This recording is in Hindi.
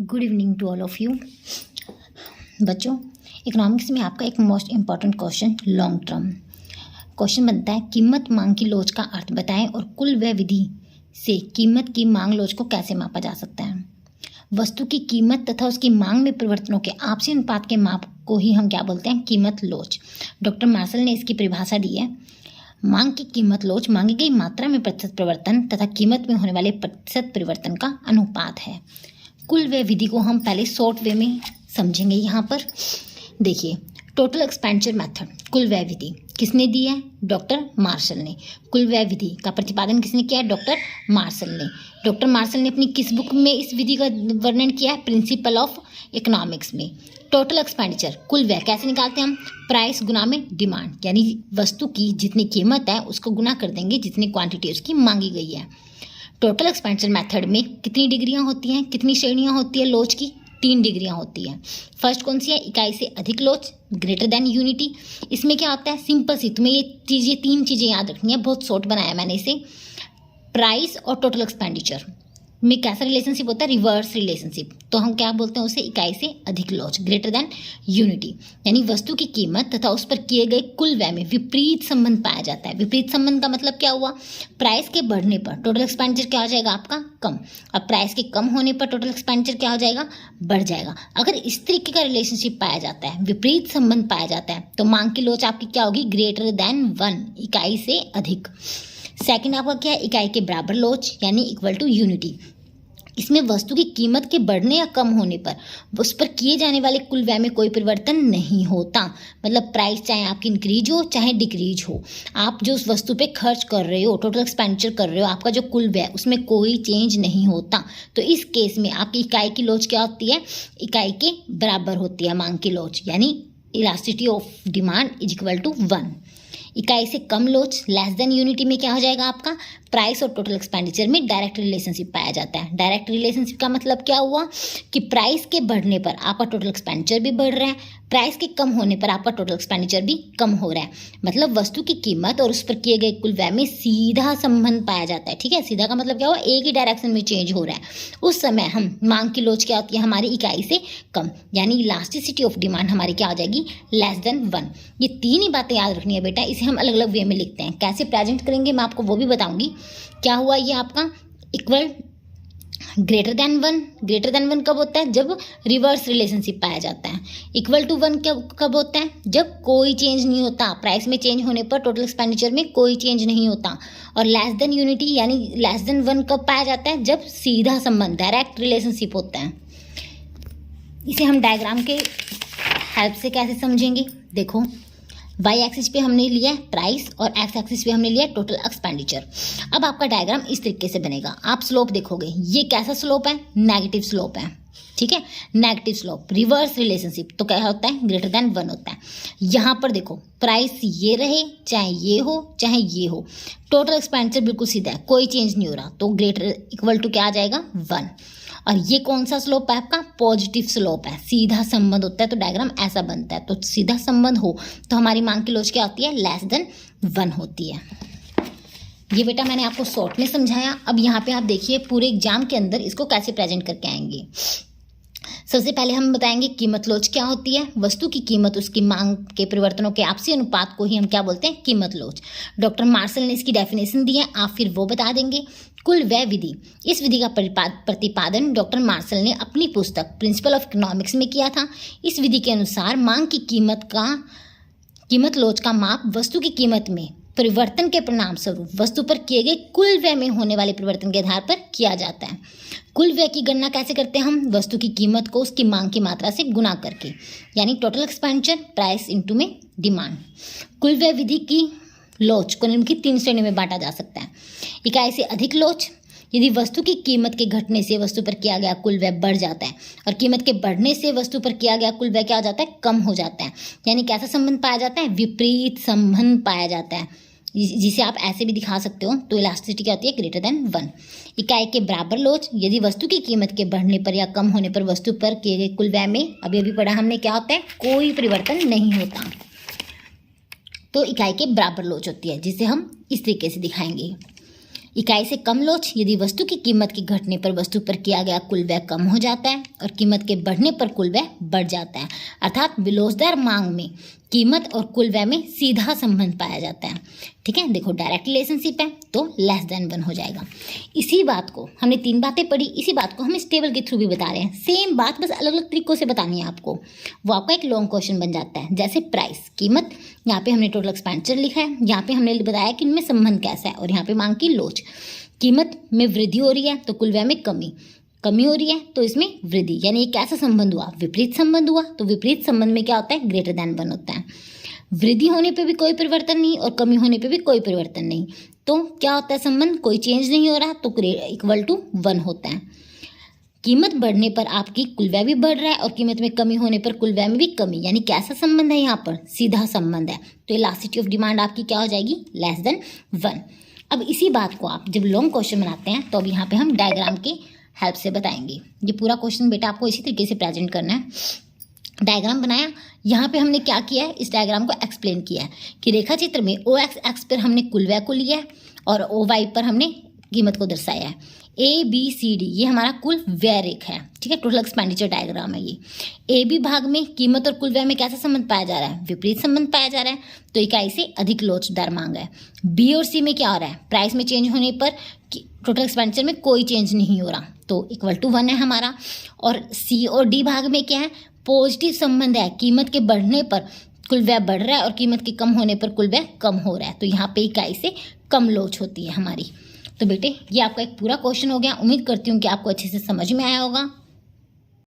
Good evening to all of you बच्चों। इकोनॉमिक्स में आपका एक most important question long term question बनता है, कीमत मांग की लोच का अर्थ बताएं और कुल व्यय विधि से कीमत की मांग लोच को कैसे मापा जा सकता है। वस्तु की कीमत तथा उसकी मांग में परिवर्तनों के आपसी अनुपात के माप को ही हम क्या बोलते हैं, कीमत लोच। डॉक्टर मार्शल ने इसकी परिभाषा दी है, मांग की कीमत लोच मांगी गई मात्रा में प्रतिशत परिवर्तन तथा कीमत में होने वाले प्रतिशत परिवर्तन का अनुपात है। कुल व्यय विधि को हम पहले शॉर्ट वे में समझेंगे। यहाँ पर देखिए, टोटल एक्सपेंडिचर मेथड, कुल व्यय विधि किसने दी है? डॉक्टर मार्शल ने। कुल व्यय विधि का प्रतिपादन किसने किया है? डॉक्टर मार्शल ने। डॉक्टर मार्शल ने अपनी किस बुक में इस विधि का वर्णन किया है? प्रिंसिपल ऑफ इकोनॉमिक्स में। टोटल एक्सपेंडिचर, कुल व्यय कैसे निकालते हैं हम? प्राइस गुना में डिमांड, यानी वस्तु की जितनी कीमत है उसको गुना कर देंगे जितनी क्वांटिटी उसकी मांगी गई है। टोटल एक्सपेंडिचर मेथड में कितनी डिग्रियां होती हैं, कितनी श्रेणियां होती है लोच की? 3 डिग्रियां होती हैं। फर्स्ट कौन सी है? इकाई से अधिक लोच, ग्रेटर देन यूनिटी। इसमें क्या होता है? सिंपल सी, तुम्हें ये 3 चीज़ें याद रखनी है, बहुत शॉर्ट बनाया मैंने इसे। प्राइस और टोटल एक्सपेंडिचर में कैसा रिलेशनशिप होता है? Reverse relationship. तो हम क्या बोलते हैं उसे? इकाई से अधिक लोच, ग्रेटर देन यूनिटी, यानी वस्तु की कीमत तथा उस पर किए गए कुल व्यय में विपरीत संबंध पाया जाता है। विपरीत संबंध का मतलब क्या हुआ? प्राइस के बढ़ने पर टोटल एक्सपेंडिचर क्या हो जाएगा आपका? कम, और प्राइस के कम होने पर टोटल एक्सपेंडिचर क्या हो जाएगा? बढ़ जाएगा। अगर इस तरीके का रिलेशनशिप पाया जाता है, विपरीत संबंध पाया जाता है, तो मांग की लोच आपकी क्या होगी? ग्रेटर देन 1, इकाई से अधिक। सेकंड आपका क्या है? इकाई के बराबर लोच, यानी इक्वल टू यूनिटी। इसमें वस्तु की कीमत के बढ़ने या कम होने पर उस पर किए जाने वाले कुल व्यय में कोई परिवर्तन नहीं होता। मतलब प्राइस चाहे आपकी इंक्रीज हो चाहे डिक्रीज हो, आप जो उस वस्तु पे खर्च कर रहे हो, टोटल एक्सपेंडिचर कर रहे हो, आपका जो कुल व्यय उसमें कोई चेंज नहीं होता। तो इस केस में आपकी इकाई की लोच क्या होती है? इकाई के बराबर होती है मांग की लोच, यानी elasticity of demand is equal to 1। इकाई से कम लोच, लेस देन यूनिटी में क्या हो जाएगा आपका? प्राइस और टोटल एक्सपेंडिचर में डायरेक्ट रिलेशनशिप पाया जाता है। डायरेक्ट रिलेशनशिप का मतलब क्या हुआ कि प्राइस के बढ़ने पर आपका टोटल एक्सपेंडिचर भी बढ़ रहा है, प्राइस के कम होने पर आपका टोटल एक्सपेंडिचर भी कम हो रहा है। मतलब वस्तु की कीमत और उस पर किए गए कुल व्यय में सीधा संबंध पाया जाता है। ठीक है, सीधा का मतलब क्या हुआ? एक ही डायरेक्शन में चेंज हो रहा है। उस समय हम मांग की लोच क्या होती है? हमारी इकाई से कम, यानी इलास्टिसिटी ऑफ डिमांड हमारी क्या हो जाएगी? Less than 1। ये 3 ही बातें याद रखनी है बेटा। इसे हम अलग अलग वे में लिखते हैं, कैसे प्रेजेंट करेंगे मैं आपको वो भी बताऊंगी। क्या हुआ ये आपका? Equal greater than 1। Greater than 1 कब होता है? जब रिवर्स रिलेशनशिप पाया जाता है। इक्वल टू 1 कब होता है? जब कोई चेंज नहीं होता, प्राइस में चेंज होने पर टोटल एक्सपेंडिचर में कोई चेंज नहीं होता। और लेस देन यूनिटी यानी लेस देन 1 कब पाया जाता है? जब सीधा संबंध, डायरेक्ट रिलेशनशिप होता है। इसे हम डायग्राम के हेल्प से कैसे समझेंगे? देखो, वाई एक्सिस पे हमने लिया है प्राइस और एक्स एक्सिस पे हमने लिया है टोटल एक्सपेंडिचर। अब आपका डायग्राम इस तरीके से बनेगा। आप स्लोप देखोगे, ये कैसा स्लोप है? नेगेटिव स्लोप है। ठीक है, नेगेटिव स्लोप, रिवर्स रिलेशनशिप, तो क्या होता है? ग्रेटर देन 1 होता है। यहाँ पर देखो, प्राइस ये रहे चाहे ये हो चाहे ये हो, टोटल एक्सपेंडिचर बिल्कुल सीधा है, कोई चेंज नहीं हो रहा, तो ग्रेटर इक्वल टू क्या आ जाएगा? 1। और ये कौन सा स्लोप है आपका? पॉजिटिव स्लोप है, सीधा संबंध होता है, तो डायग्राम ऐसा बनता है। तो सीधा संबंध हो तो हमारी मांग की लोच क्या होती है? लेस देन 1 होती है। ये बेटा मैंने आपको शॉर्ट में समझाया। अब यहाँ पे आप देखिए पूरे एग्जाम के अंदर इसको कैसे प्रेजेंट करके आएंगे। सबसे पहले हम बताएंगे कीमत लोच क्या होती है। वस्तु की कीमत उसकी मांग के परिवर्तनों के आपसी अनुपात को ही हम क्या बोलते हैं? कीमत लोच। डॉक्टर मार्शल ने इसकी डेफिनेशन दी है, आप फिर वो बता देंगे। कुल व्यय विधि, इस विधि का प्रतिपादन डॉक्टर मार्शल ने अपनी पुस्तक प्रिंसिपल ऑफ इकोनॉमिक्स में किया था। इस विधि के अनुसार मांग की कीमत लोच का माप वस्तु की कीमत में परिवर्तन के परिणाम स्वरूप वस्तु पर किए गए कुल व्यय में होने वाले परिवर्तन के आधार पर किया जाता है। कुल व्यय की गणना कैसे करते हैं हम? वस्तु की कीमत को उसकी मांग की मात्रा से गुना करके, यानी टोटल एक्सपेंडिचर प्राइस इनटू में डिमांड। कुल व्यय विधि की लोच को निम्न की 3 श्रेणी में बांटा जा सकता है। इकाई से अधिक लोच, यदि वस्तु की कीमत के घटने से वस्तु पर किया गया कुल व्यय बढ़ जाता है और कीमत के बढ़ने से वस्तु पर किया गया कुल व्यय क्या हो जाता है? कम हो जाता है। यानी कैसा संबंध पाया जाता है? विपरीत संबंध पाया जाता है, जिसे आप ऐसे भी दिखा सकते हो। तो इलास्टिसिटी क्या होती है? Greater than 1। इकाई के बराबर लोच, यदि वस्तु की कीमत के बढ़ने पर या कम होने पर वस्तु पर किए गए कुल व्यय में, अभी पढ़ा हमने, क्या होता है? कोई परिवर्तन नहीं होता, तो इकाई के बराबर लोच होती है, जिसे हम इस तरीके से दिखाएंगे। इकाई से कम लोच यदि वस्तु की कीमत के घटने पर वस्तु पर किया गया कुल व्यय कम हो जाता है और कीमत के बढ़ने पर कुल व्यय बढ़ जाता है। अर्थात विलोचदार मांग में कीमत और कुल व्यय में सीधा संबंध पाया जाता है। ठीक है, देखो डायरेक्ट रिलेशनशिप है तो लेस देन 1 हो जाएगा। इसी बात को हमने 3 बातें पढ़ी, इसी बात को हम इस टेबल के थ्रू भी बता रहे हैं। सेम बात बस अलग अलग तरीकों से बतानी है आपको। वो आपका एक लॉन्ग क्वेश्चन बन जाता है। जैसे प्राइस कीमत, यहाँ पे हमने टोटल एक्सपेंडिचर लिखा है, यहाँ पे हमने बताया कि इनमें संबंध कैसा है, और यहाँ पे मांग की लोच। कीमत में वृद्धि हो रही है तो कुल व्यय में कमी हो रही है तो इसमें वृद्धि, यानी ये कैसा संबंध हुआ, विपरीत संबंध हुआ। तो विपरीत संबंध में क्या होता है, ग्रेटर देन 1 होता है। वृद्धि होने पे भी कोई परिवर्तन नहीं और कमी होने पे भी कोई परिवर्तन नहीं, तो क्या होता है संबंध, कोई चेंज नहीं हो रहा तो इक्वल टू 1 होता है। कीमत बढ़ने पर आपकी कुल व्यय भी बढ़ रहा है और कीमत में कमी होने पर कुल व्यय में भी कमी, यानी कैसा संबंध है, यहाँ पर सीधा संबंध है। तो इलास्टिसिटी ऑफ डिमांड आपकी क्या हो जाएगी, लेस देन 1। अब इसी बात को आप जब लॉन्ग क्वेश्चन बनाते हैं तो अब यहाँ पे हम डायग्राम के हेल्प से बताएंगे। ये पूरा क्वेश्चन बेटा आपको इसी तरीके से प्रेजेंट करना है। डायग्राम बनाया, यहाँ पे हमने क्या किया है, इस डायग्राम को एक्सप्लेन किया है कि रेखा चित्र में ओ एक्स पर हमने कुल व्यय को लिया है और ओ वाई पर हमने कीमत को दर्शाया है। ए बी सी डी ये हमारा कुल व्यय रेखा है। ठीक है, टोटल एक्सपेंडिचर डायग्राम है ये। ए बी भाग में कीमत और कुल व्यय में कैसा संबंध पाया जा रहा है, विपरीत संबंध पाया जा रहा है, तो इकाई से अधिक लोचदार मांग है। बी और सी में क्या हो रहा है, प्राइस में चेंज होने पर टोटल एक्सपेंडिचर में कोई चेंज नहीं हो रहा तो इक्वल टू 1 है हमारा। और सी और डी भाग में क्या है, पॉजिटिव संबंध है, कीमत के बढ़ने पर कुल व्यय बढ़ रहा है और कीमत के कम होने पर कुल व्यय कम हो रहा है, तो यहाँ पे इकाई से कम लोच होती है हमारी। तो बेटे ये आपका एक पूरा क्वेश्चन हो गया। उम्मीद करती हूँ कि आपको अच्छे से समझ में आया होगा।